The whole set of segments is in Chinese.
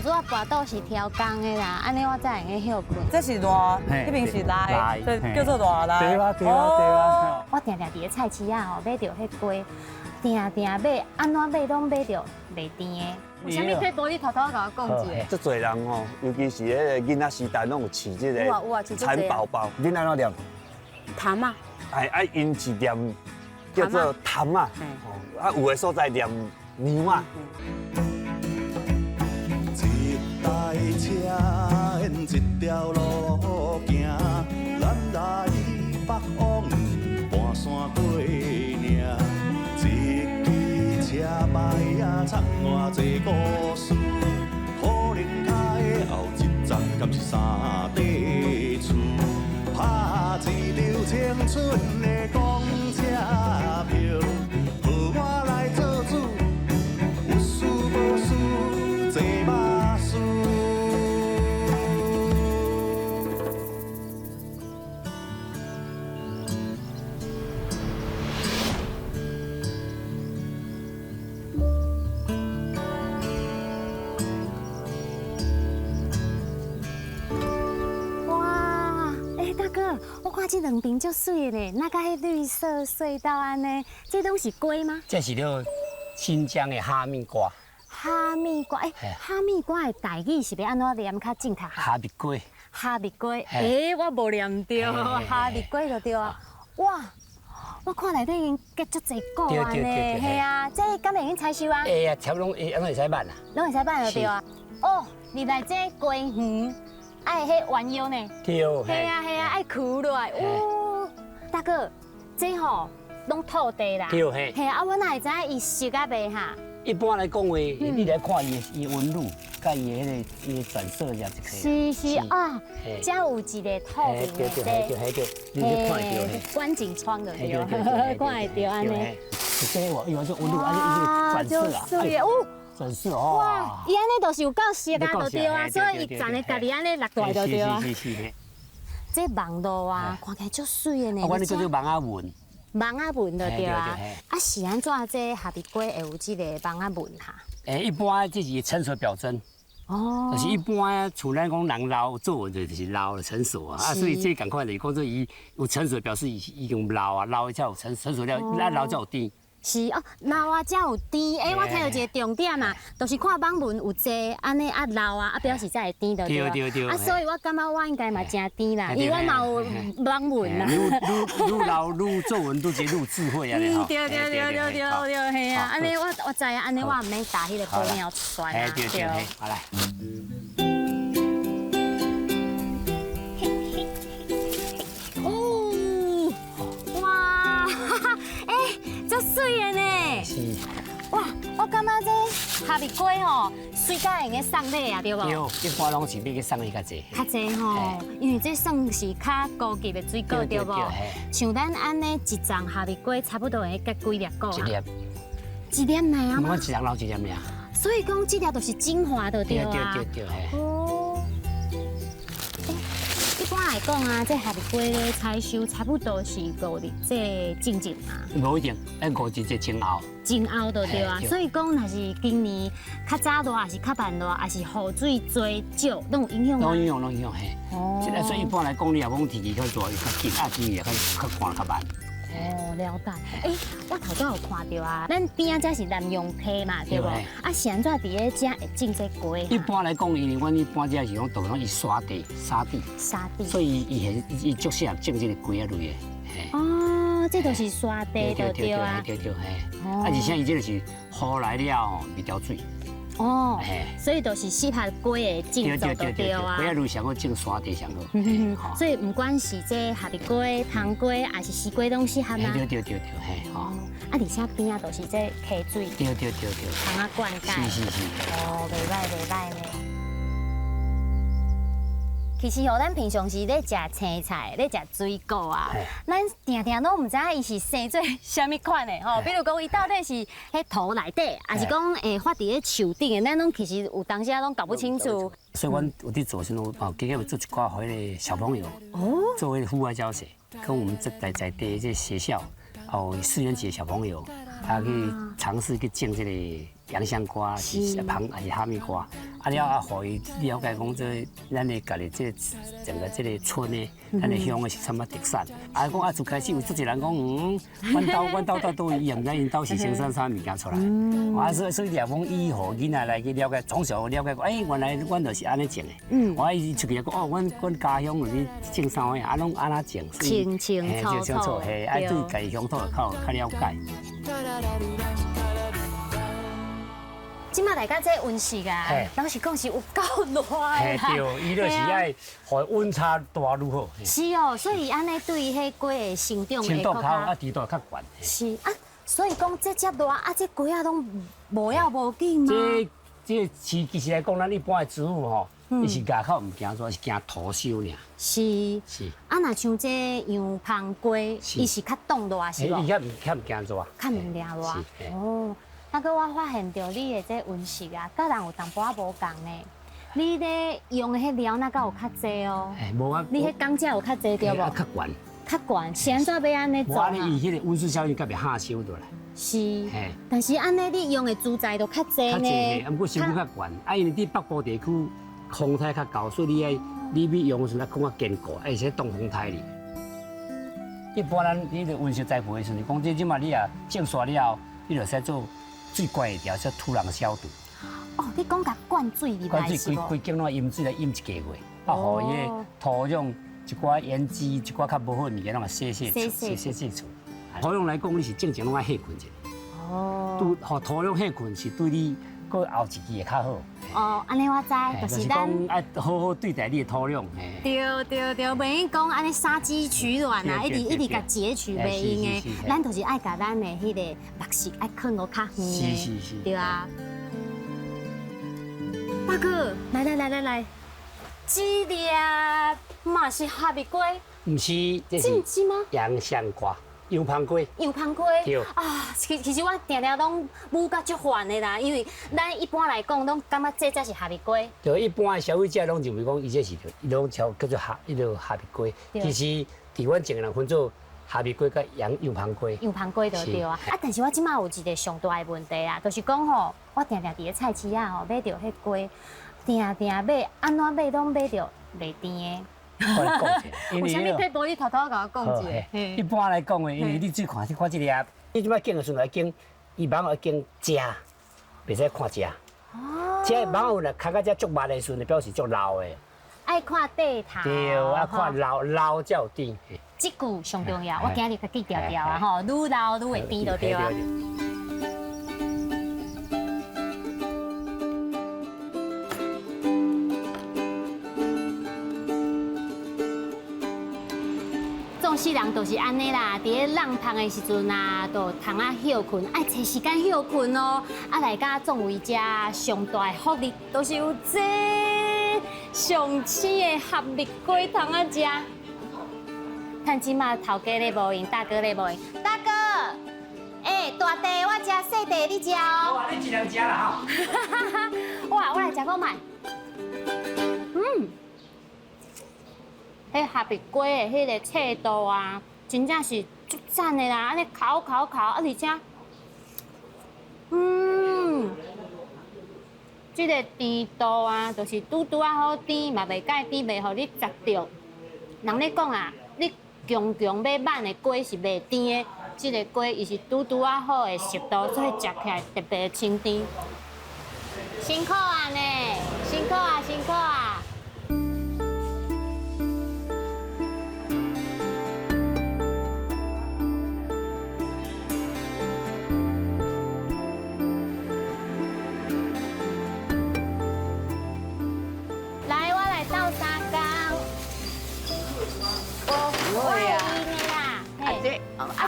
若主要跋倒是挑工的啦，安尼我才会晓困。这是赖，这边是赖，所以叫做赖赖。对啊对啊对啊。我定定伫个菜市啊吼，买着迄鸡，定定买，安怎买拢买着袂甜的。有啥物撇步你偷偷甲我讲一下。足侪人吼，尤其是迄个囡仔时代，拢有饲这有啊个蚕宝宝。恁安怎念？糖啊，因是念叫做痰啊，有的所在念牛啊。一台车沿一条路行，咱来北往半山过岭。一支车牌啊，藏偌济故事。可能开后一站，敢是三地厝，拍一张青春的公车票，予我来做主，有事无事坐巴士。我看这两边足水的呢，那个迄绿色隧道安尼，这拢是龟吗？这是了新疆的哈密瓜。哈密瓜，哈密瓜的台语是要安怎念较正确？哈密瓜。哈密瓜，我无念对，哈密瓜就对啊。哇，我看内底已经结足侪果啊呢，系啊，这敢会用采收啊？会啊，差不多安怎会使办啊？拢会使办就对啊。哦，你来这龟园。爱迄弯腰呢？对，系啊，爱锯落来。哦，大哥，这吼拢土地啦。对嘿。系啊，我哪会知伊熟啊未哈？一般来讲话，你来看伊纹路，甲伊迄个转色这样就可以。是啊，才有一个透明的。对，你看会到嘿。观景窗的对，看会到安尼。是这我有这纹路，而且伊个转色啊。转色哦。哇，伊安尼就是有够熟啊，就对啊，所以伊站咧家己安尼落大就对啊。是。这网路啊，看起来足水的呢。我那叫做网仔纹。网仔纹就对啊。啊是安怎这哈密瓜会有这个网仔纹哈？一般这是成熟表征。哦。就是一般像咱讲人老做纹就是老了成熟啊，所以这赶快就是讲说伊有成熟表示伊已经老啊，老才有成熟了，咱老才有甜。是哦，老啊才有甜。我睇到一个重点嘛，就是看网纹有济，安尼啊老啊表示才会甜就对。对。啊，所以我感觉我应该嘛真甜啦，因为我嘛有网纹啦。愈老愈做纹都是愈智慧啊！对，系啊，安尼我知啊，安尼我唔免打迄个玻尿酸啊。对，好来。水的呢？是。哇，我感觉这哈密瓜吼，水甲用个送礼啊，对无？对，一般拢是要去送礼较济。较济吼，因为这算是较高级的水果，对无？像咱安尼一丛哈密瓜，差不多会结几粒果啊？一粒奈啊？我一人捞一粒尔。所以讲，这粒都是精华的，对啊。对。哦。一般来讲啊，这哈密瓜咧采收差不多是5日这种种啊。无一定，5日这前后。前后就对啊，所以讲，若是今年较早热，还是较慢热，还是雨水多少，拢有影响吗？拢影响嘿。哦。所以一般来讲，你若讲天气较热，伊较紧，今年也较看较慢。哦，了解。我头早有看到啊，咱边仔这是南洋溪嘛，对无？啊，是安怎伫咧遮会种这瓜？一般来讲，因为阮一般遮是讲稻拢伊沙地，所以伊足适合种这个瓜啊类的。哦，这就是沙地就对啊。对，嘿。而且伊这个是雨来了吼，袂掉水。哦，所以就是适合瓜的种植就对啊。瓜类上好种沙地上好。所以不管是这哈密瓜、糖瓜，还是西瓜，拢适合吗？对，嘿，吼。啊，而且边啊都是这溪水。对。通啊灌溉。是。哦，袂歹呢。其实哦，咱平常时咧食青菜、咧食水果啊，咱定拢唔知伊是生做虾米款的吼。比如讲，伊到底是迄土内底，还是讲发伫咧树顶的，咱拢其实有当时拢搞不清楚。所以，阮有伫做时候，今日有做一寡互迄个小朋友，作为户外教学，跟我们在地这学校，4年级的小朋友，他去尝试去种这个洋香瓜，是螃还是哈密瓜，了互伊了解讲这咱的家己这整个这个村的，咱的乡的是什么特产。讲最开始有足侪人讲，阮兜都伊也唔知因兜是生产啥物件出来。所以也讲伊互囡仔来去了解，从小了解讲，原来阮就是安尼种的。我伊出去讲，阮家乡有哩种啥物啊，拢安那种。清楚，嘿，对家己乡土较了解。即马大家这温室啊，老实讲是有够热的。对，伊就是爱，互温差大愈好。是哦，所以安尼对迄龟的成长会较好，地度较悬。是啊，所以讲这遮热啊，这龟啊拢无要无紧吗？这其实来讲，咱一般的植物吼，伊是牙口唔惊热，是惊土收尔。是。啊，若像这洋芳龟，伊是较冻热是无？伊较唔惊热。较唔惊热。哦。那个我发现到你的这温室啊，甲人有淡薄仔无共呢。你咧用的迄料那个有较济哦。无啊。你迄钢架有较济对无？较悬。较悬，是安怎要安尼做啊？伊迄个温室效应较袂下收倒来。是。但是安尼你用的资材都较济呢。较济，不过成本较悬。因为你北部地区空态较高，所以你要用的时候空较坚固，而且冻风台里。一般咱你个温室栽培的时候，讲即马你啊种煞了后，你就使做。最怪的条是土壤消毒。哦，你讲甲灌水入来是无？规间拢淹水来淹一个月，互伊个土壤一寡盐基、一寡较无好物件，拢洗除。土壤来讲，你是正常拢爱下困者。哦。互土壤下困是对你个后一期会较好。哦，安尼我知，就是讲爱好好对待你的土壤。对，袂用讲安尼杀鸡取卵啊，一直甲截取袂用的。咱就是爱甲咱的迄个木屑爱啃落较远的。是。对啊。大哥，来，这粒嘛是哈密龟？唔是，这是洋香瓜。洋芳龟，对啊，其实我常常拢母甲足烦的啦，因为咱一般来讲，拢感觉这才是哈密龟。就一般的消费者拢认为讲，伊这是伊拢叫做哈密龟，其实台湾种的人分做哈密龟甲洋芳龟。洋芳龟就对啊。但是我即马有一个上大的问题啦，就是讲吼，我常伫咧菜市啊吼买到迄龟，常买，安怎买拢买到袂甜的。有啥物撇步你偷偷甲我讲一下？一般来讲的，因为你只看这粒，你即摆种的时候来种，伊芒要种食，袂使看食。哦。这芒有若开到这足密的时候，表示足老的。爱看底头。对，爱看老才有甜。这句上重要，我今日甲记条条啊吼，愈老愈会甜就对啊。世人都是安尼啦，伫咧浪芳的时阵啊，都通啊休困，爱找时间休困哦。啊，来甲壮维遮上大的福利，都是有这上青的哈密龟通啊食。看即马头家咧无闲，大哥咧无闲，大哥，大地我食，小地你食哦。哇，你尽量食啦吼。哇，我来食个慢。迄哈密龟的迄个脆度啊，真正是足赞的啦！安尼烤，啊，而且，这个甜度啊，就是拄啊好甜，嘛袂介甜，袂互你食到。人咧讲啊，你强买慢的龟是袂甜的，这个龟伊是拄啊好的熟度，所以食起来特别清甜。辛苦啊呢，辛苦啊！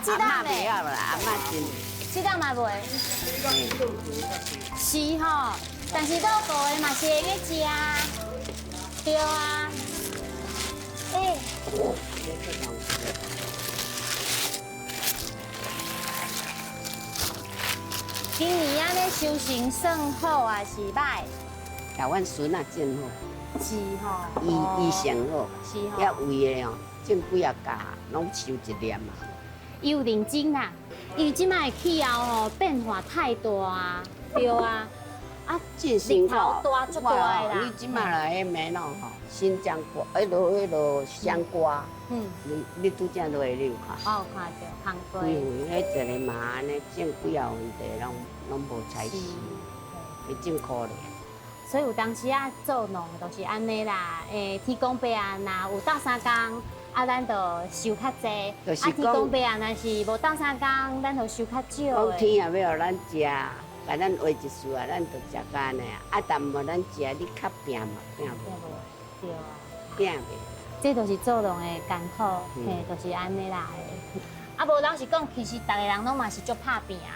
这档袂晓啦，阿妈真。这档嘛袂。是吼，但是老婆的嘛是会去食，对啊。今年安尼收成算好啊，是歹？甲阮孙啊真好。是吼。伊上好。是吼。遐位的哦，种几啊架，拢收一粒嘛。伊有认真啦。伊即摆气候吼变化太大啊，对啊，啊，进行日头大足大的啦你即马来迄面哦，新疆瓜，迄落香瓜，你拄则落你有看？哦，看到烘规粿，回迄一个嘛安尼种几啊问题，拢无采收，会真可怜。所以有当时啊做农都是安尼啦，天公伯啊，若有斗三工，啊，咱就收较济；就是天公伯啊，若是无斗三工，咱就收较少讲的。天也要互咱食，甲咱话一事啊，咱就食干的啊。啊，但无咱食，你较拼嘛，拼无，对啊，拼袂。这就是做农的艰苦，嘿，就是安尼啦。啊，无老实讲，其实逐个人拢嘛是足拍拼的啦。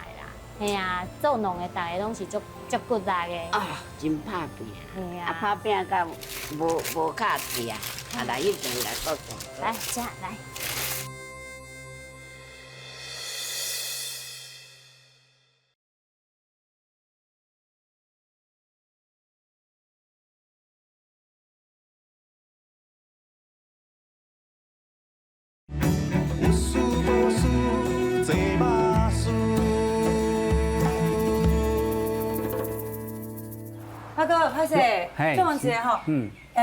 嘿啊，做农的逐个拢是足骨力的。啊，真拍拼嘿啊啊！拍拼甲无卡拼啊，来一定来做做。来，吃来。有事无事坐马事。阿哥，歹势，嘿做问一下吼，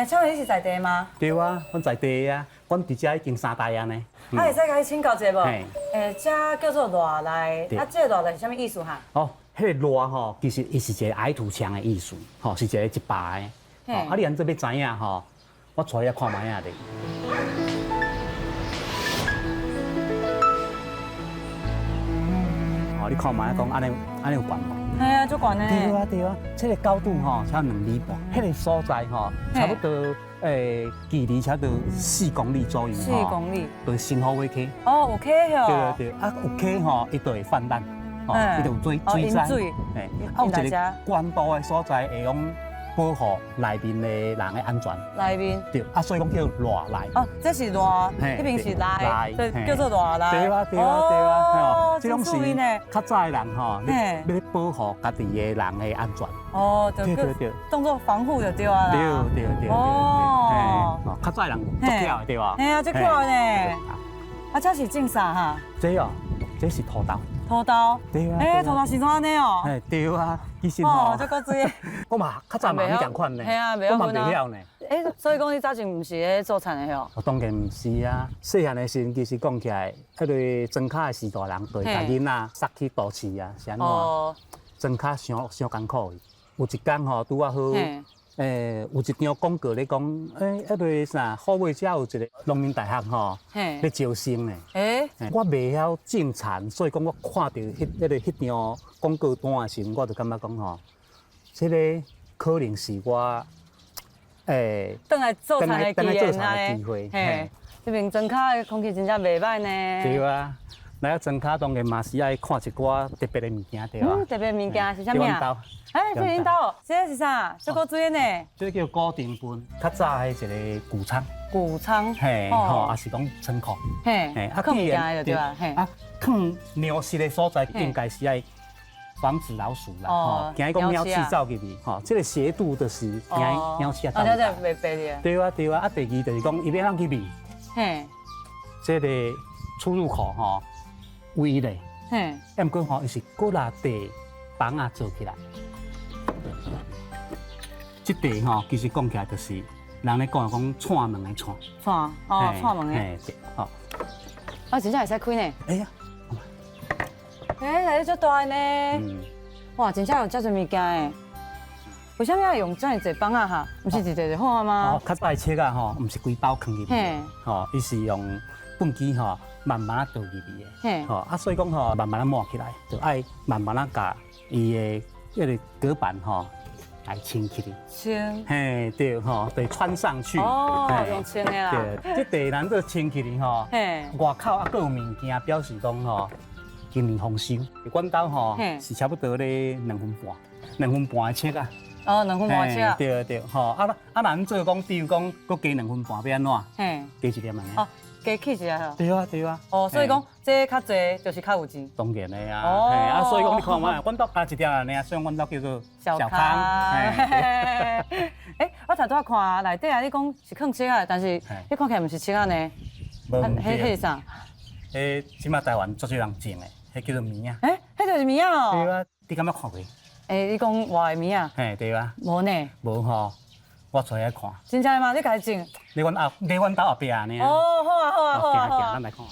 请问你是在地吗？对啊，阮在地啊，阮伫遮已经3代啊呢。啊，会使甲你请教一下无？嘿这叫做偌来，对啊，这个偌来是啥物意思哈？哦，迄个锣吼，其实伊是一个矮土墙的意思，吼，是一个一把的。嘿啊，你安怎要知影吼？我带你看卖啊咧。哦，你看卖讲安尼有悬无？系啊，足悬呢。对啊对啊，这个高度吼才2米半，迄个所在吼差不多距离差不多4公里左右4公里。就是新河尾溪。哦，有溪哦。对，啊有溪吼，伊就会泛滥，吼，伊就有水灾。引水。嘿，啊有一个关渡的所在会用保护内面的人的安全。内面。对，啊所以讲叫热内。哦，这是热，嘿那边是内，内对，叫做热内。对啊，哦，这种是较早的人吼，要保护家己的人的安全。哦，对，当做防护就对啊啦。对。哦，较早的人足巧的对吧？嘿啊，足巧的呢。啊，这是种啥哈？这哦，这是土豆。土豆。对啊。哎，土豆是怎安尼哦？哎，对啊，其实哦，吼，足够水。我嘛较早嘛咁款呢，系啊，我嘛袂晓呢。哎，所以讲你早前唔是咧做田的吼？我当然唔是啊，细汉的时阵其实讲起来，迄个庄卡的时代人对家囡仔塞去都市啊，是安怎？庄卡伤艰苦的。有一天吼，拄啊好，有一张广告咧讲，迄个啥，虎尾遮有一个农民大学吼，咧招生呢。我袂晓种田，所以讲我看到迄张广告单的时阵，我就感觉讲吼，这个可能是我。等来做田的机会，嘿，这边庄卡的空气真正袂歹呢。对啊，来到庄卡当然嘛是爱看一寡特别的物件，对啊。特别物件是啥物啊？这领导，这是啥？足够水呢？这个叫固定分，较早的一个谷仓。谷仓。嘿，吼，也是讲仓库。嘿，啊，放物件就对啊。嘿，啊，放粮食的所在应该是爱。防止老鼠啦，吼，惊伊讲鸟鼠走入去，吼，这个斜度就是惊鸟鼠啊走入去。袂白的。对啊，啊，第二就是讲伊要让去面，嘿，这个出入口吼，围咧，嘿，毋过吼，伊是骨拉地房啊做起来。这地吼，其实讲起来就是人咧讲串门的串。串，哦，串门的。嘿，对，吼。啊，真正会使开呢。哎呀。来得足大呢！哇，真正有遮侪物件诶。为什么要用遮尔侪房啊？哈，毋是一个好啊吗？哦，较早的册啊，吼，毋是规包放入去，吼，伊是用粪机吼慢慢倒入去的，吼，啊，所以讲吼慢慢啊抹起来，就爱慢慢啊甲伊的迄个隔板吼来清起来。清。嘿，对，吼，得穿上去。哦，用清的啦。对，这地咱做清起来吼，外口啊，佫有物件表示讲吼。今年丰收，阮兜吼是差不多咧2分半的册啊。哦，2分半册啊。对，吼，咱做讲，比如讲，佫加2分半要安怎？加1点安尼。哦，加起一下吼。对啊。哦，所以讲这较济就是较有钱。当然的啊。哦。所以讲你看嘛，阮兜加1点安尼啊，所以阮兜叫做小康。哎，我头拄看内底啊，你讲是放册啊，但是你看起来毋是册啊呢。无。迄是啥？即马台湾足少人种的。迄叫做米啊。迄就是米啊哦。对啊，你敢捌看过？你讲活的米啊？嘿，对啊。无呢。无吼，我出来看。真正吗？你家己种？你阮兜后壁安尼啊。哦，好啊，好啊，好啊，好行，啊。咱来看。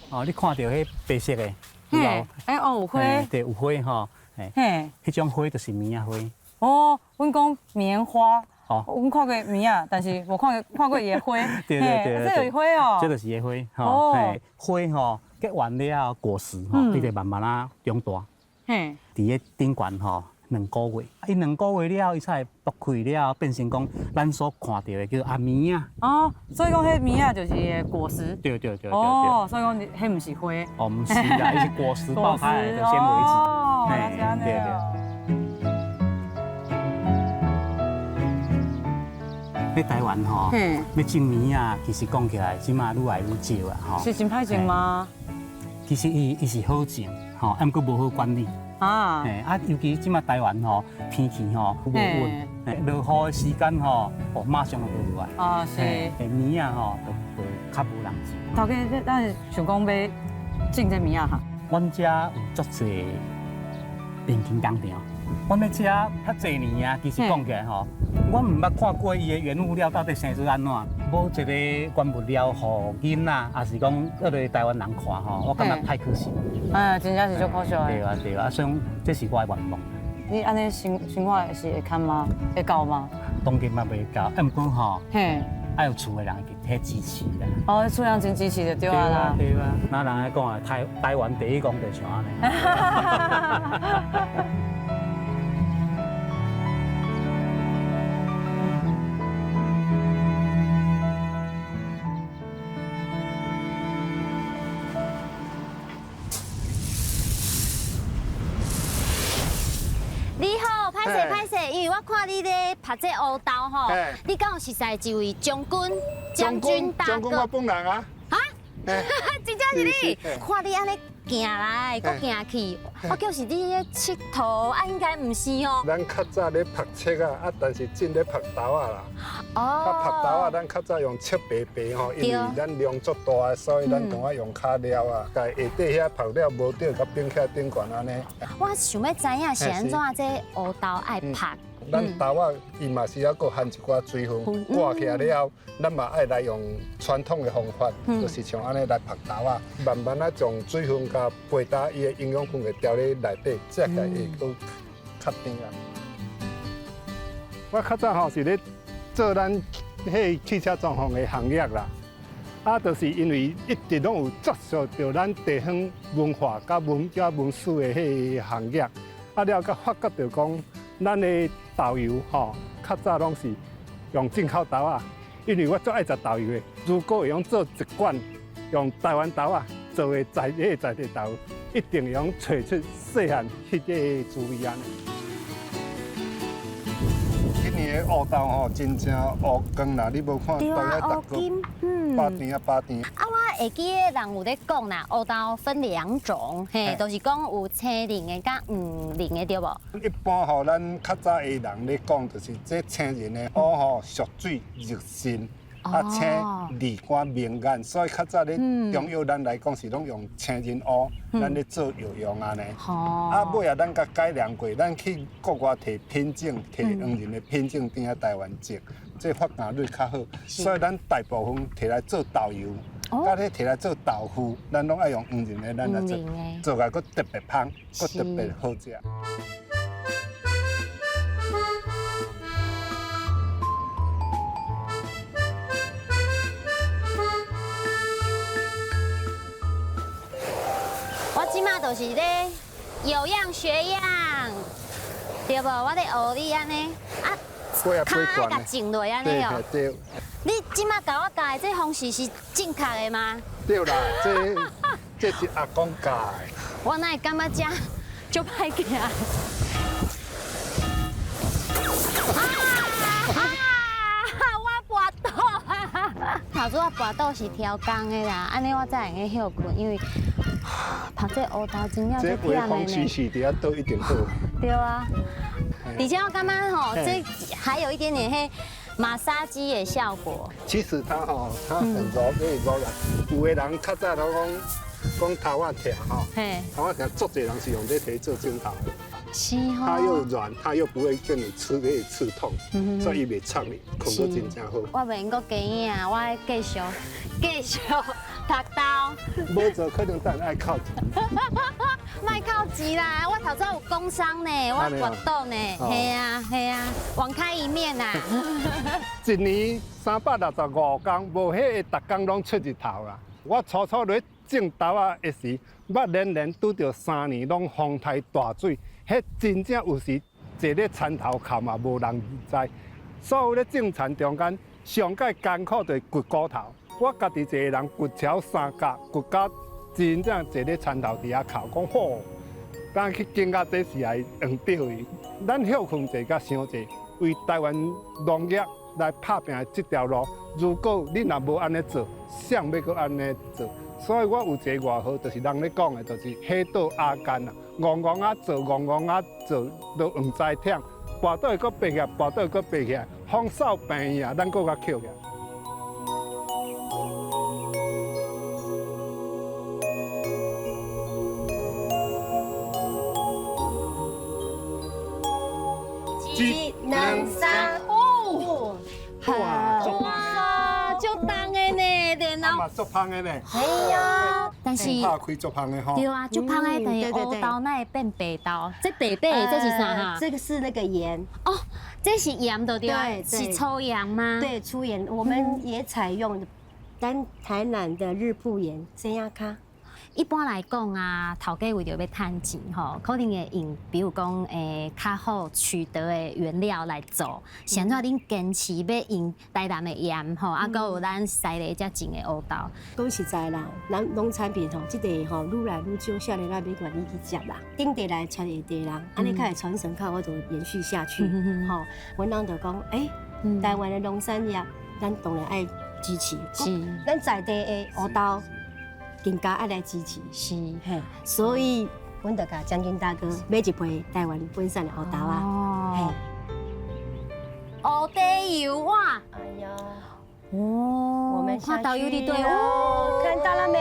哦，你看到迄白色的，嘿，有花。对，有花吼，嘿，迄种花就是棉啊花。哦，阮讲棉花。哦，阮看过棉啊，但是无看过伊的花。对，这就是花哦。这就是个花吼，嘿，花吼结完了果实吼，伊就慢慢啊长大。嘿，伫个顶悬吼2个月，伊2个月了，伊才会剥开了，变成讲咱所看到的叫阿棉啊。哦，所以讲迄棉啊就是伊的果实。对。哦，所以讲迄毋是花。哦，毋是啦，伊是果实爆开来的纤维质。哦，对。喺台湾吼，要种棉啊，其实讲起来，即马愈来愈少啊，吼。是真歹种吗？其实伊是好种，吼，毋过无好管理。尤其即马台湾吼，天气吼无稳，落雨的时间吼，马上就落来。啊，是。棉啊吼，就较无人种。头家，咱想讲要种这棉啊哈。阮遮有足侪电轻工厂，阮要遮较侪年啊，其实讲起来吼。我毋捌看过伊的原物料到底生出安怎，无一个原物料互囡仔，也是讲迄个台湾人看吼，我感觉太可惜。真正是足可惜的。对啊，所以这是我的愿望。你安尼生活是会堪吗？会够吗？当然嘛袂够，毋过吼，爱有厝的人去支持啦。哦，厝人真支持就对啊啦。对啊，那人来讲啊，台湾第一公就像安尼。歹势，因为我看你咧拍这乌豆吼，你敢有熟悉一位将军大哥？将军我本人啊。啊？真正是你？看你安尼行来，搁行去，我叫是你咧佚佗，应该唔是哦。咱较早咧拍册啊，但是真咧拍豆啊啦。哦。拍豆啊，咱较早用切白白吼，因为咱量足大，所以咱同我用卡料啊，甲下底遐拍了无对，甲并起顶悬安尼。我想要知影是安怎这乌豆爱拍。咱豆啊，伊嘛是要搁含一寡水分，挂起来了后，咱嘛爱来用传统的方法，就是像安尼来拍豆啊，慢慢啊将水分甲培打伊的营养分会调咧内底，食起来会搁较甜啊。我较早吼是咧做咱迄汽车装潢的行业啦，就是因为一直拢有接触到咱地方文化甲文史的迄行业，了甲发觉到讲。咱的豆油吼，较早拢是用进口豆啊，因为我最爱食豆油的。如果会用做一罐用台湾豆啊做的在地豆，一定会用找出细汉迄个滋味安尼。今年的乌豆吼，真正乌光啦，你无看豆仔大个，拔甜。啊，我会记得人有咧讲啦，乌豆分2种，嘿，就是讲有青仁的甲黄仁的，对无？一般吼，咱较早的人咧讲，就是这青仁的乌吼属水热性，青利肝明眼，所以较早咧中药咱来讲是拢用青仁乌，咱咧做药用安尼。尾啊，咱甲改良过，咱去国外摕品种，摕黄仁的品种顶下台湾种。这发芽率较好，所以咱大部分摕来做豆油，甲迄摕来做豆腐，咱拢爱用黄仁的，咱来做，做来佫特别香，佫特别好食。我即马就是咧有样学样，对无？我咧学你安尼啊。脚爱甲静落安尼哦。对。你即马教我教的这方式是正确的吗？对啦，这是阿公教的。我哪会感觉这就歹行？我跋倒！头拄我跋倒是挑工的啦，安尼我才会晓困，因为拍这乌豆真了这忝的呢。是伫遐倒一定好。对啊。而且我感觉吼，这还有一点点马杀鸡的效果。其实它它很柔，可以柔软。有的人较早都讲头发疼嘿，头发疼，足侪人是用这提做枕头的。是它又软，它又不会跟你刺痛，所以伊袂插你，困得真正好。我袂用加影，我爱继续读刀。无做可能等爱靠钱。卖靠钱啦！我头早有工伤呢，我滑倒呢，系啊，网开一面呐。一年365天，无迄个逐工拢出日头啦。我初咧种豆仔的时，捌连拄着3年拢风台大水，迄真正有时坐咧田头靠嘛无人知。所有咧种田中间上界艰苦就是掘骨头。我家己一个人掘条3角，掘到真正坐咧田头底下靠，讲好，当去经过这时来用着伊。咱休困者甲伤者，为台湾农业来拍拼的这条路，如果你若无安尼做，谁要搁安尼做？所以我有一个外号，就是人咧讲的，就是黑道阿干啊，戆戆啊做，戆戆啊做，都唔知忝，跋倒会搁爬起来，跋倒会搁爬起来，风扫病啊，咱搁较捡起来。一、两、三，哦，哇，足重的呢，电脑。嘛足芳的呢。系啊，但是拍开足芳的吼。对啊，足芳的，但是黑豆那会变白豆。这白白的这是啥哈？这个是那个盐。哦，这是盐的对啊，对是粗盐吗？对，粗盐，我们也采用台南的日曝盐，生亚卡。一般来讲啊，头家为着要趁钱吼，可能会用，比如讲较好取得的原料来做。现在恁坚持要用台南的盐吼，啊，搁有咱西里才种的黑豆。讲实在啦，咱农产品吼，即个吼愈来愈少，少年咱要愿意去接啦。顶地来传下地人，安尼较会传承，较我就延续下去。吼，阮人就讲，台湾的农产业，咱当然爱支持。是，咱在地的黑豆。更加爱来支持，是，嘿，所以阮就甲将军大哥买一批台湾本产的黑豆啊，黑地油哇，哎呀，哦，我们看到有的对哦，看到了没？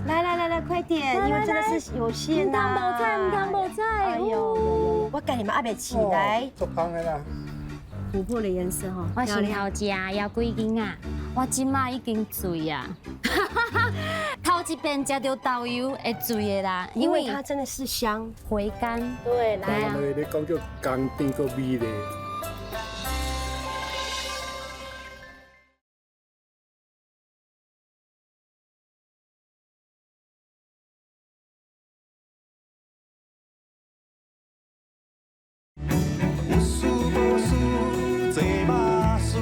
来，快点，因为真的是有限呐，汤包菜，哎呦，我赶你们还没起来，足芳的啦。琥珀的颜色哈，我是头食要几斤啊？我今麦已经醉啊！头一遍食到豆油会醉的啦，因为它真的是香回甘。对，来啊！你讲叫甘甜个味咧。有事无事坐马事。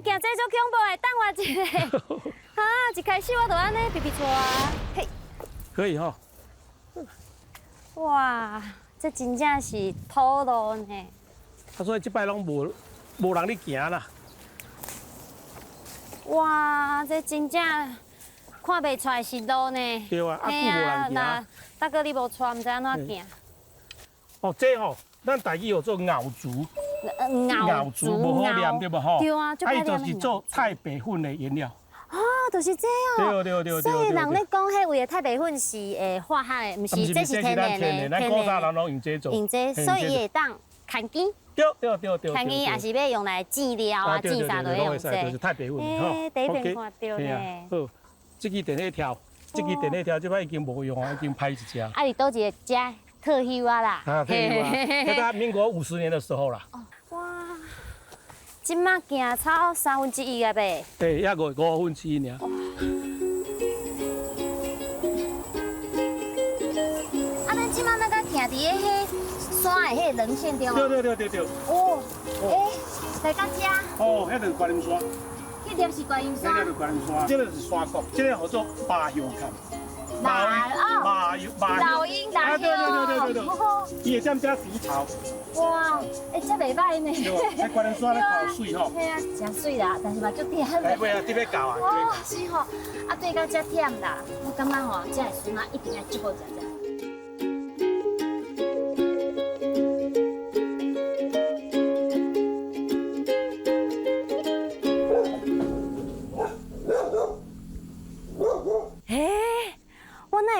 行这足恐怖的，等我一下。啊，一开始我就安尼皮皮抓，嘿，可以哈。哇，这真正是土路呢。所以这摆拢无人咧行啦。哇，这真正看袂出来是路呢。对啊，啊，久无人行。大哥你无带，唔知安怎行。哦，这吼，咱台语有做熬竹。熬竹无好念对不吼？对啊，伊就是做太白粉的原料。啊，就是这哦。对。所以人咧讲，迄位的太白粉是化学的，唔是，这是天然的。咱古早人拢用这做。用这，所以伊会当砍根。对。砍根也是要用来治疗啊，治啥都要用这。就是太白粉吼。第一遍看到呢。好，这支电力条，这摆已经无用啊，已经歹一只。啊，你倒一个只特休啊啦。啊，特休啊，那在民国50年的时候啦。哇，今麦行超1/3啊呗。对，也5/5尔。啊，咱今麦那个行伫个迄山的迄棱线中哦。对。哦，来到遮。哦，迄就是观音山。迄粒是观音山。迄粒是观音山，这个是山谷，这个叫做马油坎。马老鹰打对，伊会踮遮洗草。哇，这袂歹呢。对，喺观音山咧泡水吼。嘿啊，真水啦，但是嘛足甜。袂啊，特别厚啊。哦，是吼，啊对到遮忝啦，我感觉吼，这个孙仔一定爱足好食。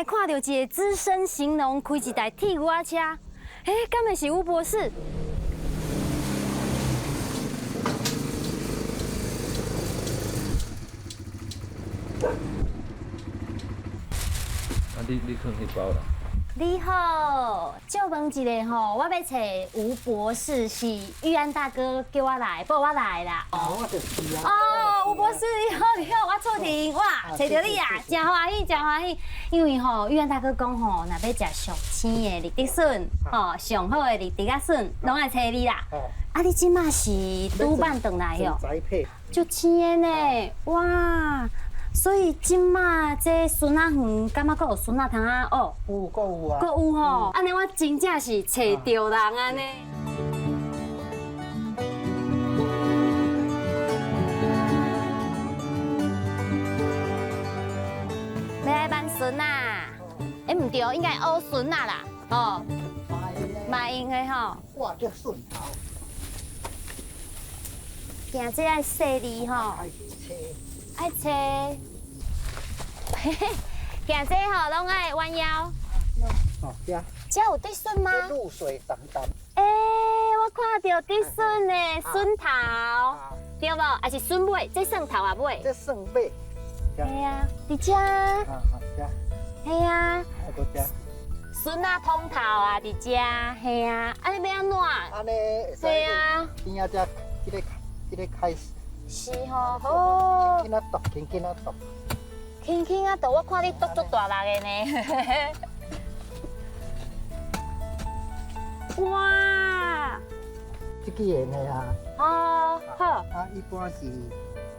看到一个资深型农开一台铁瓜车，敢会是吴博士？你看迄包啦。你好，借问一下吼，我要找吴博士，是玉安大哥叫我来，不我来啦。我就是啊。哦，吴博士你好，你好，我厝庭哇，找到你啊，真欢喜，真欢喜。因为吼，玉安大哥讲吼，若要食上鲜的绿竹笋，吼上好的绿竹仔笋，拢爱找你啦。啊，你即马是拄办回来哦？栽培。足鲜的呢，哇！所以今嘛这笋仔园，感觉阁有笋仔汤啊？哦，有，阁有啊。阁有吼，安尼我真正是找着人安尼。要来办笋啊？唔对，应该乌笋啊啦，哦，嘛用的吼。哇，这笋头。行这爱细腻吼。爱切，嘿嘿，行这吼拢爱弯腰。哦，这。这有竹笋吗？露水淡淡。我看到竹笋的笋头，对无？还是笋尾？这蒜头啊尾？这蒜尾。系啊，伫遮。这。系啊。还搁这。笋啊通头啊，伫遮。系啊，安尼要安怎？安尼会使。系啊。边啊只，这个开始。是吼，好。轻轻啊剁，轻轻啊剁。轻轻啊剁，我看你剁足大力的呢。哇！这个的呢啊。哦，好。啊，一般是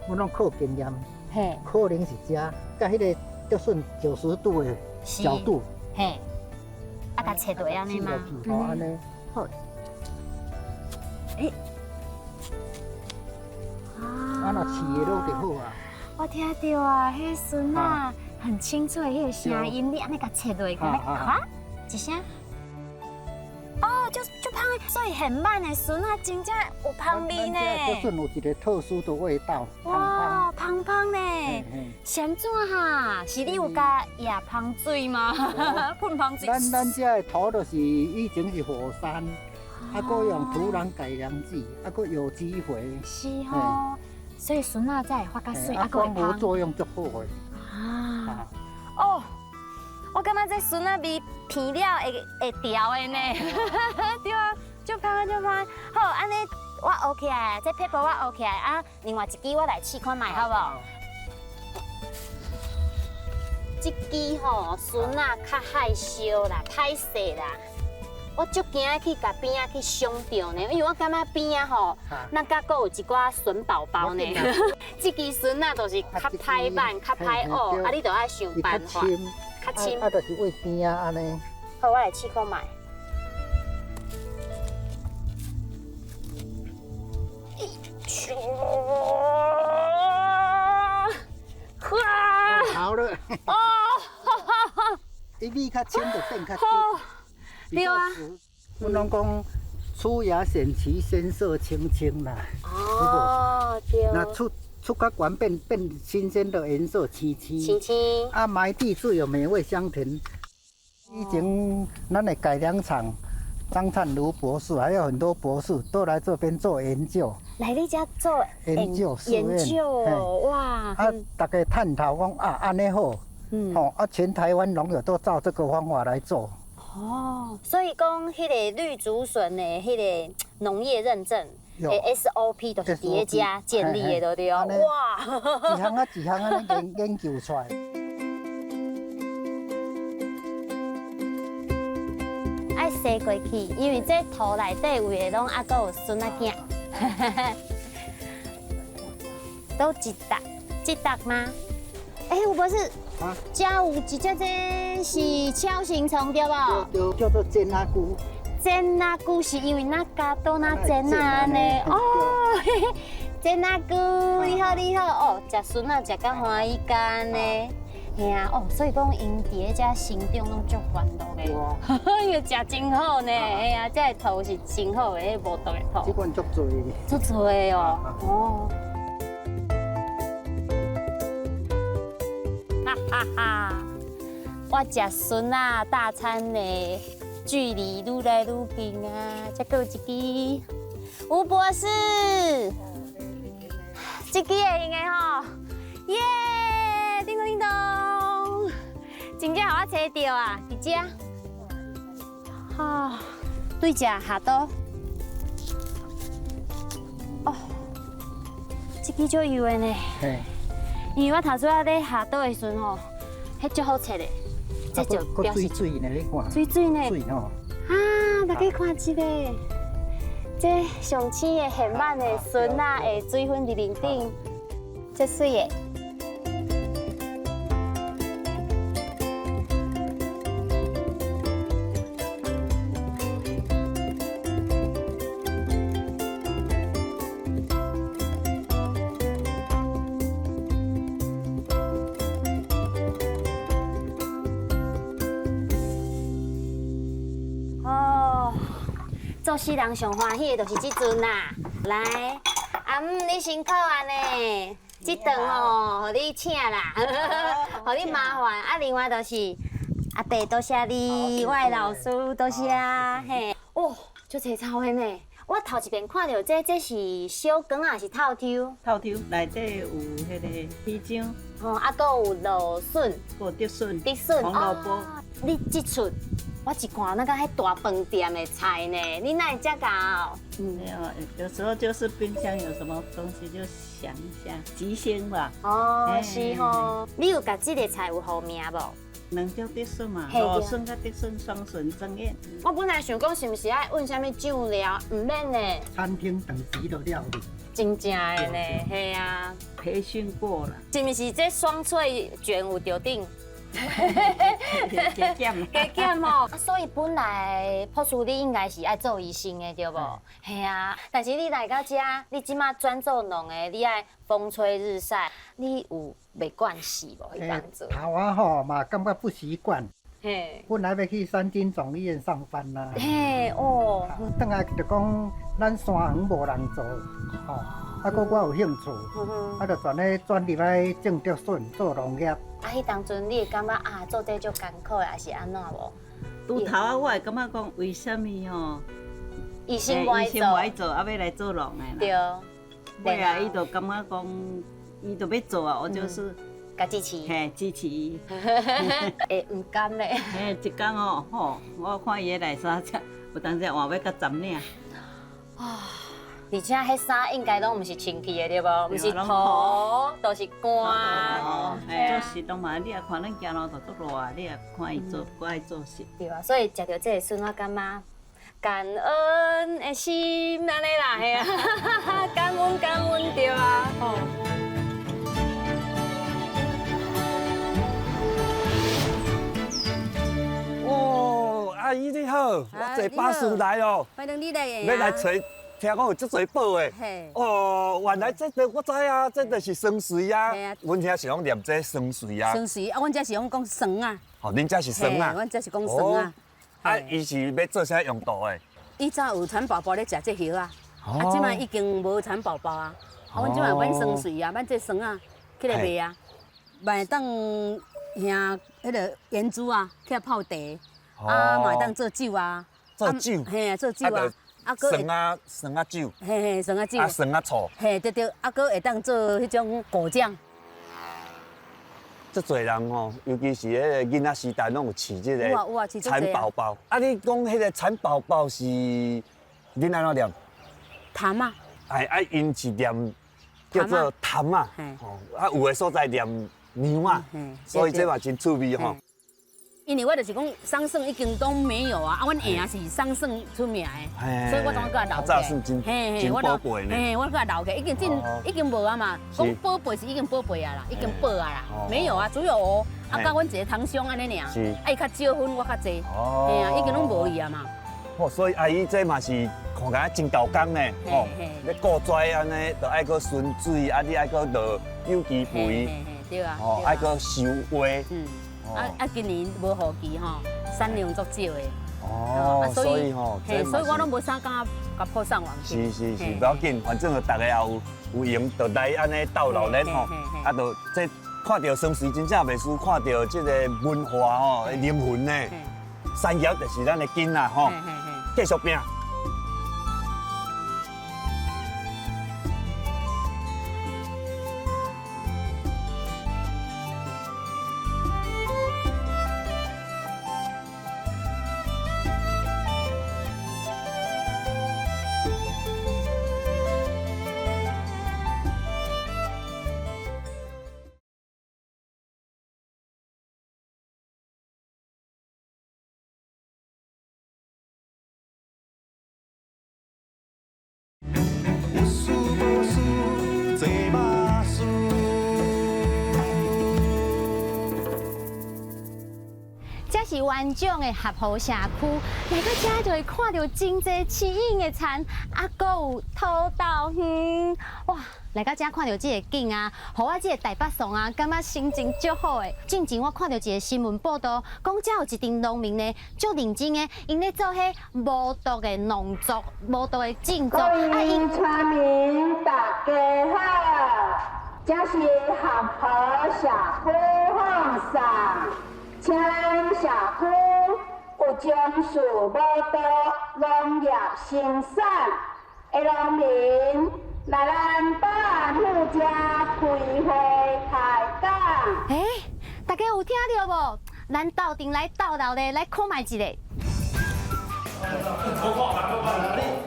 我拢靠经验，嘿，可能是这，甲迄个竹笋90度的角度。嘿。啊，甲切对安尼吗？好，安尼。好。啊，若饲的肉就好啊。我听到啊，迄笋啊，很清脆，迄个声音，你安尼甲切落去，哈，一声。哦，就香的，所以很慢的笋啊，真正有香味呢。竹笋有一个特殊的味道，哇，香香呢。先怎哈？是你有加椰香水吗？喷香水。咱这的土就是以前是火山，啊，搁用土壤改良剂，啊，搁有机肥。是吼。所以笋仔才会发较水，啊，光无作用足好诶。啊，哦，我感觉这笋仔味片了会调的呢，对啊，就香就香。好，安尼我 OK 啊，这配包我 OK 啊，啊，另外一支我来试看卖好不好？这支吼笋仔较害羞啦，歹势啦。我足惊去甲边仔去伤着呢，因为我感觉边仔吼，咱甲阁有一寡笋宝宝呢。这支笋仔就是较歹办、较歹学，啊，你就爱想办法。较深。啊，就是为边仔安尼。好，我来试看卖。好了。哦。一味较深就变较低。对啊，阮拢讲出芽显其鲜色青青啦。哦，对。那出较悬变新鲜的颜色青青。青青。啊，埋地最有美味香甜。以前咱的改良厂张灿如博士，还有很多博士都来这边做研究。来你家做研究哦，哇！啊，大家探讨讲啊，安尼好。哦，啊，全台湾农友都照这个方法来做。哦，所以讲，迄个绿竹笋的迄个农业认证的 SOP 都是伫遮建立的，对哦。哇！一项啊一项啊研究出来。爱洗过去，因为这土内底有的拢还阁有笋仔囝。都一搭吗？吴博士。啊，遮有一只这是锹形虫对不？对，叫做煎鸭菇。煎鸭菇是因为那加多那煎鸭呢？哦，煎鸭菇，你好你好哦，食笋啊食到欢喜干呢。嘿啊，哦，所以讲因伫遮成长拢足欢乐的，因为食真好呢。嘿啊，这土是真好的，无毒的土。这款足多的。足多的哦，哦。哈哈哈！我食笋啊大餐的距离愈来愈近啊！再有一支，吴博士，这支会用的吼，耶！叮咚叮咚，真正互我找到啊，伫遮。啊，对只下刀。哦，这支足油的呢。嘿，因为我头拄仔咧下刀的时阵吼，迄足好切的。这就表示水呢，你看。水呢。水吼。啊，大家看这个，这上青的现满的笋啊，的水分伫面顶，这水的。做世人上欢喜的就是这阵啦，来，阿姆你辛苦啊呢，这顿哦，互你请啦，互你麻烦。啊，另外就是阿伯多谢你，我的老师多谢嘿。哦，足青草的呢，我头一遍看到这是小羹还是透抽？透抽内底有迄个鱼浆，哦，啊，搁有芦笋，有竹笋，红萝卜。你这出。我一看那个迄大饭店的菜呢，你哪会食到？没有，有时候就是冰箱有什么东西就想一下，即兴吧。哦，是吼。你有甲这个菜有好名无？两种竹笋嘛，芦笋甲竹笋双笋蒸宴。我本来想讲是毋是爱问啥物酱料，唔免呢。餐厅等级的料理。真正的呢，系啊。培训过了。是毋是这双脆卷有着顶？加减，加减吼。所以本来朴叔你应该是爱做医生的对无？系啊。但是你来到遮，你即马转做农的，你爱风吹日晒，你有袂惯势无？迄当做。头啊吼嘛，感觉不习惯。嘿。本来要去三军总医院上班啦。嘿哦。等下就讲咱山园无人做，吼。啊，搁我有兴趣，啊，就转入来种竹笋做农业。啊，迄当阵你会感觉啊，做这足艰苦的，还是安怎无？拄头啊，我会感觉讲，为什么吼？医生不爱做，啊，要来做农的啦。对。对啊，伊就感觉讲，伊就要做啊，我就是。甲支持。嘿，支持伊。会唔甘咧？嘿，一工哦，吼，我看伊的内衫只，有当时换要甲10领。啊。而且迄衫应该拢毋是清气的对无？毋是土，都是干。做事当嘛，你也看咱行路就足热，你也看伊做，我爱做事。对啊，所以食到这个笋，我感觉感恩的心安尼啦，嘿啊，感恩对啊，吼。哦，阿姨你好，我坐巴士来哦。欢迎你来。要来找。听讲有足多宝的，哦，原来这我知啊，这就是酸水啊。阮遐是拢念这酸水啊。酸水啊，阮这是讲酸啊。哦，恁这是酸啊。阮这是讲酸啊。啊，伊是要做啥用途的？以前有蚕宝宝咧食这叶啊，啊，即卖已经无蚕宝宝啊。啊，阮即卖买酸水啊，买这酸啊，起来卖啊，卖当遐迄个盐珠啊，起来泡茶，啊，卖当做酒啊。做酒。嘿，做酒啊。酸啊酒，嘿，酸啊酒，酸啊醋，嘿，对，啊，搁会当做迄种果酱。足侪人吼，尤其是迄个囡仔时代，拢有饲这个蚕宝宝。啊，你讲迄个蚕宝宝是恁安怎念？潭啊。哎，因是念叫做潭啊。哦，啊，有的所在念娘啊。所以这嘛真趣味吼。因为我就是讲桑葚已经都没有啊，啊，阮下啊是桑葚出名的，所以我当甲留起。真宝贝呢。嘿，我甲留起，已经无啊嘛，讲宝贝是已经宝贝啊啦，已经宝啊啦，没有啊，只有蚵，啊，甲阮一个汤箱安尼尔，啊，伊较少分，我较济，嘿啊，已经拢无伊啊嘛。哦，所以阿姨这嘛是看起来真够工呢，哦，你顾拽安尼，就爱搁顺水，啊，你爱搁落有机肥，对啊，哦，爱搁收花。啊，今年无雨期吼，产量足少的。哦，所以吼，嘿，所以我拢无啥敢甲铺上网去。是，不要紧，反正大家也有闲，就来安尼斗闹热吼，啊，就这看到双水真正袂输看到这个文化吼的灵魂呢。产业就是咱的囡仔吼，继续拼。有事无事坐马事。这是元长的合湖社区，来到这就会看到真侪刺眼的田，啊，搁有土豆园，哇！来到这看到这个景啊，互我这个台北爽啊，感觉心情足好的。进前我看到一个新闻报道，讲这有一群农民呢，足认真的，因咧做迄无毒的农作、无毒的种作。各位村民大家好，这是合湖社区放送，请咱社区有从事无毒农业生产的农民。来咱保安府这开会开讲。大家有听到无？咱斗阵来斗斗咧，来看卖一个。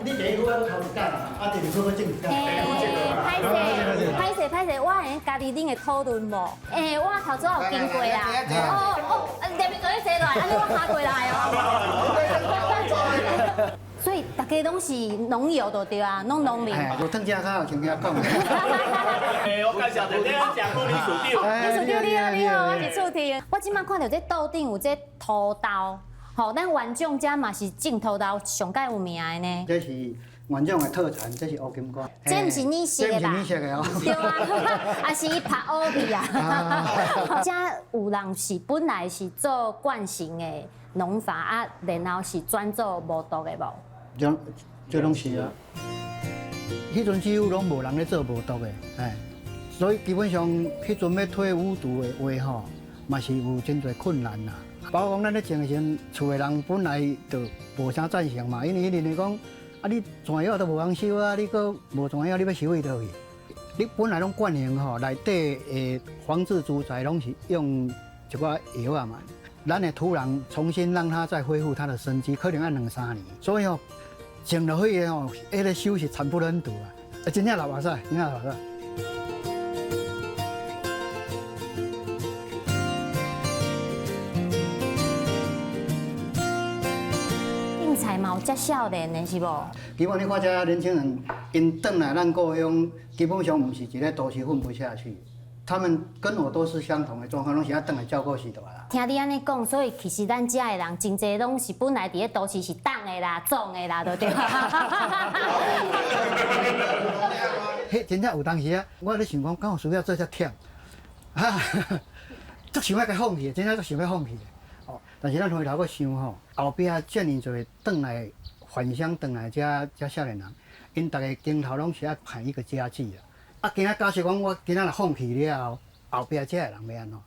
你第一句要头一讲，啊，第二句要正一讲。歹势，我还家己拎的讨论无？我头早有经过啦。内面做咧坐落来，安尼我下过来哦。所以大家拢是农友就对啊，拢农民。无汤家较有听遐讲。我介绍你讲你属长。你好，我是厝长。我即摆看到这豆顶有这土豆，吼，咱元长家嘛是种土豆上界有名的呢。这是元长的特产，这是乌金瓜。这毋是你食的吧？这毋是你食的哦。对啊，还是拍乌皮啊。这有人是本来是做惯性的农法啊，然后是转做无毒的无？这拢是啊。迄阵几乎拢无人咧做无毒的，所以基本上迄阵要退无毒的话吼，嘛是有真侪困难啦。包括讲咱咧种的时阵，厝的人本来就无啥赞成嘛，因为迄阵讲，啊你全药都无人收啊，你搁无全药，你要收伊倒去？你本来拢惯性吼，内底的防治猪仔拢是用一寡药啊嘛，咱的土壤重新让它再恢复它的生机，可能要2-3年，所以吼。种落去吼，迄个收是惨不忍睹啊！真正老哇塞，真正老哇塞。种菜嘛有遮少年的是无？基本你看这年轻人，因转来咱故乡，基本上唔是一个都市混不下去。他们跟我都是相同的状况，拢是要转来照顾时代啦。听你安尼讲，所以其实咱遮的人真侪拢是本来伫咧都市是党的啦、种的啦，对不对？迄真正有当时啊，我咧想讲，敢有需要做遮忝，足想要甲放弃，真正足想要放弃的。哦，但是咱回头去想吼，后壁遮尔侪转来返乡转来遮少年人，因大家镜头拢是要盼一个家具啦。啊，今仔假设讲我今仔若放弃了后壁遮个人要安怎？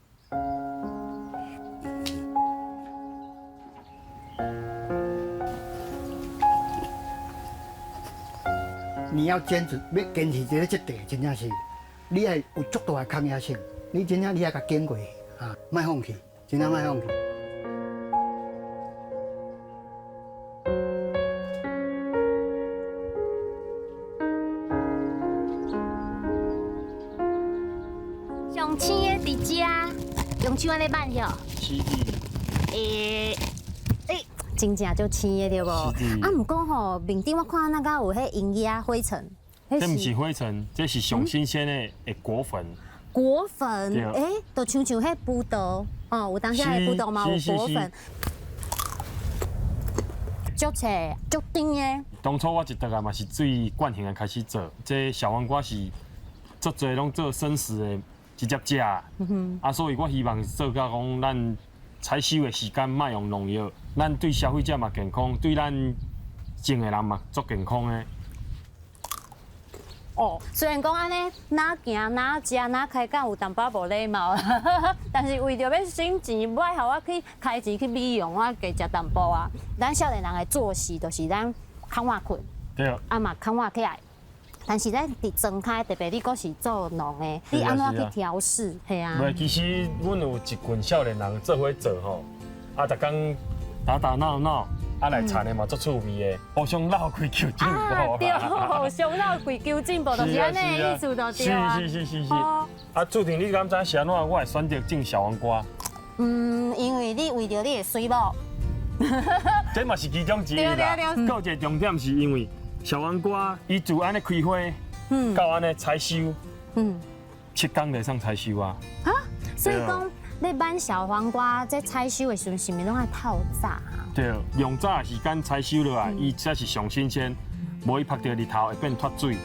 你要坚持，要坚持这个质地，真正是，你要有足大的抗压性，你真正你要甲经过啊，莫放弃，真正莫放弃。上青的伫遮，用手安尼挽哟。是。真正就青的对无？啊，毋过吼，面顶我看那个有迄营业灰尘。这不是灰尘，这是上新鲜的果粉。果粉，就像迄葡萄哦，有当时的葡萄嘛有果粉。足脆，足甜的。当初我一倒来嘛是最惯性的开始做，这小黄瓜是足侪拢做生食的，直接食。啊，所以我希望做到讲咱采收的时间莫用农药，咱对消费者嘛健康，对咱种的人嘛足健康的。哦，虽然讲安尼哪行哪食哪开讲有淡薄无礼貌，但是为着要省钱，不爱互我去开钱去美容，我加食淡薄啊。咱少年人的作息就是咱较晚困，对，啊嘛较晚起来。但是咱伫庄开，特别你阁是做农的，你安怎去调试？系啊。袂，其实阮有一群少年人做伙做吼，啊，逐工打打闹闹。啊，来田的嘛，足趣味的，互相闹开求进步。啊，对，互相闹开求进步，就是安尼意思就对啊。是。啊，注定你敢知是安怎？我会选择种小黄瓜。因为你为着你的水某。这嘛是其中之一啦。还有一个重点是因为小黄瓜伊自安尼开花，到安尼采收，7天就上采收啊。啊，所以讲你买小黄瓜在采收的时阵，是毋是拢爱透早啊？对，用早时间采收落来，伊才是上新鲜，无伊晒到日头会变脱水。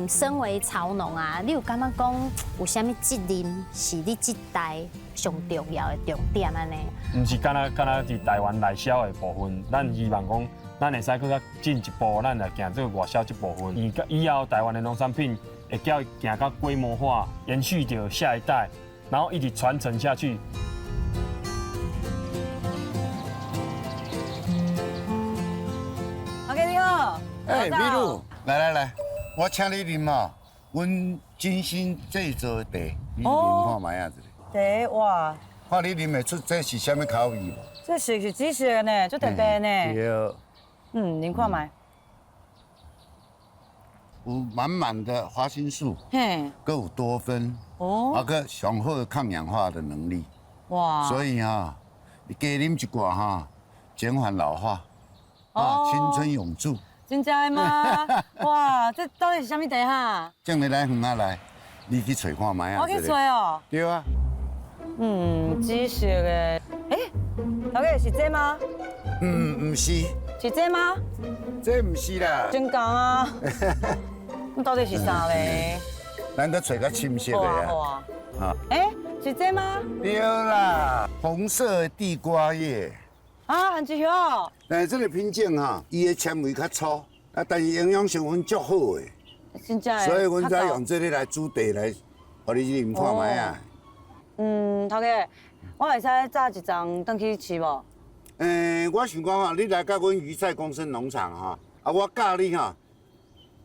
身为草农啊，你有感觉讲有啥物责任是你这代上重要的重点安尼？毋是干那伫台湾内销的部分，咱希望讲，咱会使更较进一步，咱来行这个外销这部分。以后台湾的农产品会叫行到规模化，延续着下一代，然后一直传承下去。哎，美露，来，我请你啉嘛，阮精心制作茶，你啉看卖啊这茶哇，看你啉得出这是啥物口味无？这是紫色的呢，足特别呢。对。啉看卖。有满满的花青素，嘿，搁有多酚，个上好抗氧化的能力。哇！所以你加啉一寡减缓老化，青春永驻。真正的吗？哇，这到底是啥物茶哈？这样来远来，你去找看卖啊。我去找哦。对啊。紫色的，头家是这吗？唔是。是这吗？这唔是啦。真讲啊。那到底是啥嘞？咱搁找较深色的啊。是这吗？对啦，红色的地瓜叶。很一盒。但是这个品种伊的纤维较粗，但是营养成分足好的。真正。所以阮才用这个来煮茶来，互你啉看卖啊。头家，我会使炸一张回去吃无？我想讲你来到阮鱼菜共生农场我教你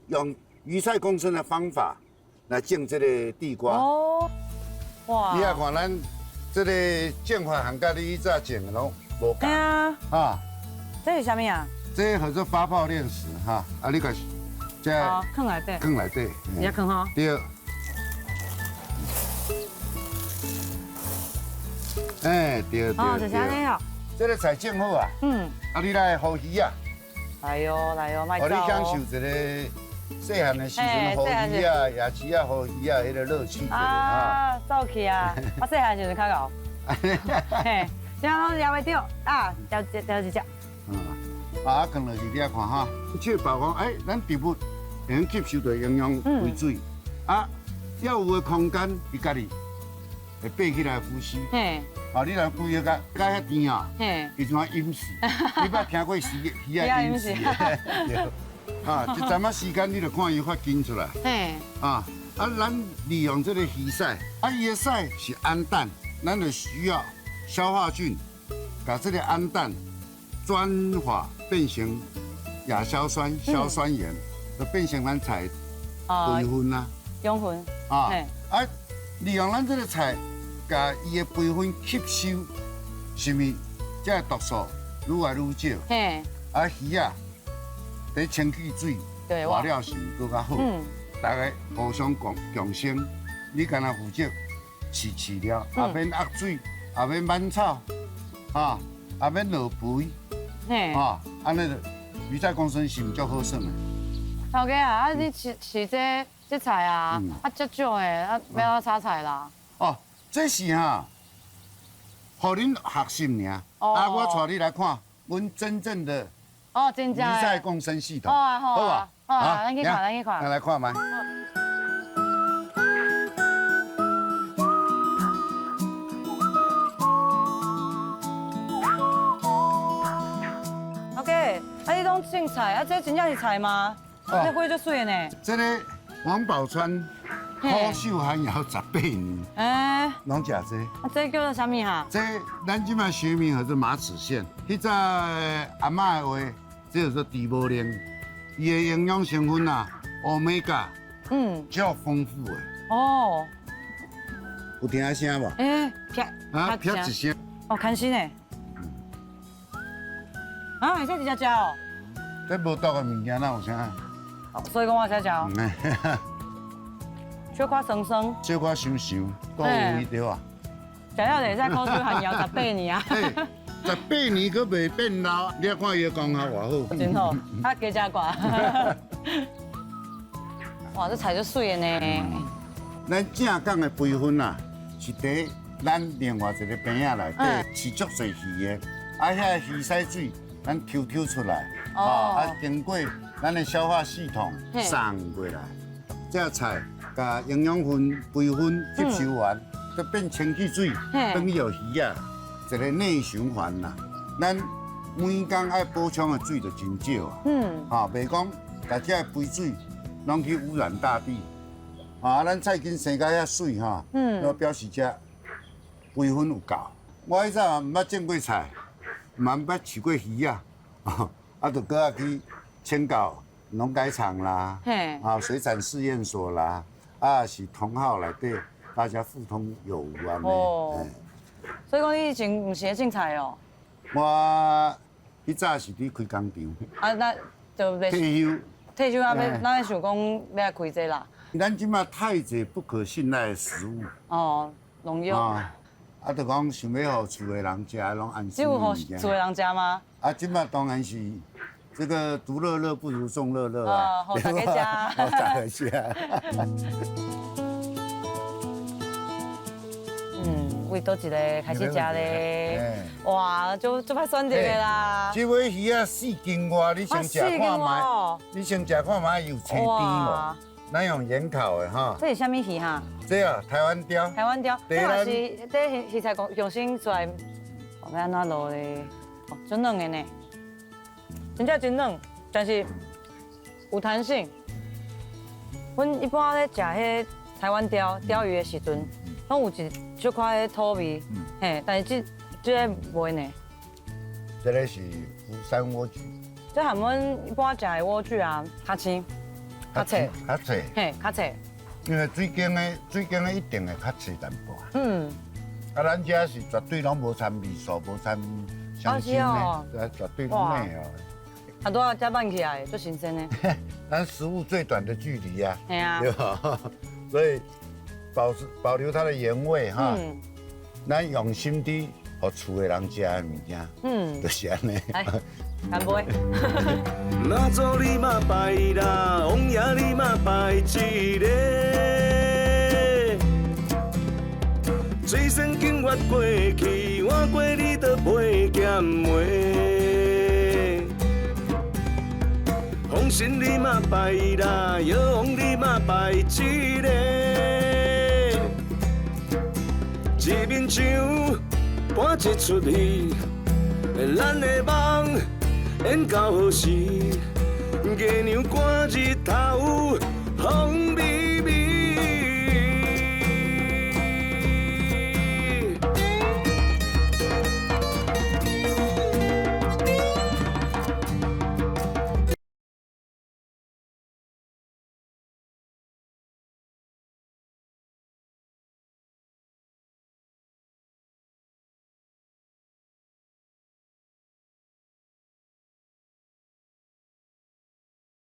用鱼菜共生的方法来种这个地瓜。哇！你也看咱这个种法和甲你早种的拢无同。这是啥物啊？这叫做发泡炼石你个这放内底。放内底。也放吼。对。对。就是安尼哦。这个菜种好你来好鱼啊！来哟，卖走。互你享受一个细汉的时阵好鱼夜市好鱼迄个乐趣。走去啊！我细汉时阵较敖。嘿，这样拢抓袂着抓一只。放落去你看确保讲咱植物会用吸收到营养为水要有的空间伊家己会爬起来呼吸。你若规个甲遐甜伊像饮食。你捌听过鱼饮食？一阵仔时间你就看伊发根出来。咱利用这个鱼屎，伊的屎是氨氮，咱就需要消化菌把这个氨氮转化变成亚硝酸、硝酸盐，就变成咱菜培分啦。养分。利用咱这个菜。甲伊的培分吸收，是咪这毒素愈来愈少？鱼在清气水活了是更较好。大家互相共生，你干那负责饲料，也免压水，也免满草，也免落肥，安尼鱼菜共生是毋足好耍的。头家你饲这菜足少的，要炒菜啦。这是互恁学习尔。我带你来看阮真正的真正鱼菜共生系统。好啊，咱去看，来看卖。OK，你拢种菜这真正是菜吗？这花就水的呢。这个王宝钏苦守寒窑18年，哎，拢食这。啊，这叫做啥物哈？这咱即摆学名叫做马齿苋。迄早阿嬷的话，这叫做猪毛奶，伊的营养成分啊，欧米伽，较丰富的。哦，有听声无？哎，啪啊，啪一声。哦，开心呢。啊，会使直接食哦。这无毒的物件哪有啥？所以讲我才食哦。小可酸酸，小可香香，够有味对啊。食了就会使苦守寒窑18年啊。 18年佫袂变老，你看伊的功效偌好。真好，啊加加挂。哇，这菜就水的呢。咱正港的培训啊，是伫咱另外一个边仔内底饲足侪鱼的，啊，遐鱼鳃水咱抽出来，啊，经过咱的消化系统送过来，这菜甲营养分培训吸收完，就变清气水，等于有鱼啊。 一个内循环啦，咱每工爱补充的水就真少啊。袂讲大家的肥水拢去污染大地，啊，咱菜根生到遐水哈，就表示遮培训有够。我迄早毋捌种过菜，嘛毋捌饲过鱼啊，啊，就搁下去请教农改场啦，啊，水产试验所啦，啊，是同好内底大家互通有无安尼。 所以讲，你以前唔是咧种菜哦。我迄早是伫开工厂。啊，那就退休。退休啊，要咱想讲要来开这啦。咱即马太侪不可信赖的食物。哦，农药。啊，就讲想要互厝的人食，拢安心。只有互厝的人食吗？啊，即马当然是这个独乐乐不如众乐乐啊。好大家食。好大家食。为倒一个开始食咧，哇，就歹选择的啦。这尾鱼啊，4斤外，你先食看卖，你先食看卖有青甜无？咱用盐烤的哈。这是啥物鱼哈？这啊，台湾鲷。台湾鲷，这嘛是这鱼菜用心出来，要安怎落咧？哦，真嫩的呢，真正真嫩，但是有弹性。阮一般咧食迄台湾鲷鱼的时阵。 拢有一小块土味，嘿，但是这个袂呢。这个是福山莴苣。这含阮一般食的莴苣啊，较青，较脆，较脆，嘿，较脆。因为水耕的一定会较脆淡薄。啊，咱这是绝对拢无掺味素，无掺香精的，绝对拢没有。啊，拄啊，才拌起来，最新鲜的。咱食物最短的距离啊，对啊，对吧？所以。 保留它的原味哈，咱用心地互厝的人食的物件，就是安尼。干杯！那做你嘛拜啦，王爷你嘛拜一个，水仙经越过去，换过你都袂减回。红心你嘛拜啦，药王你嘛拜一个。 一面墙搬一出戏，咱的梦演到何时？月亮赶日头，风美。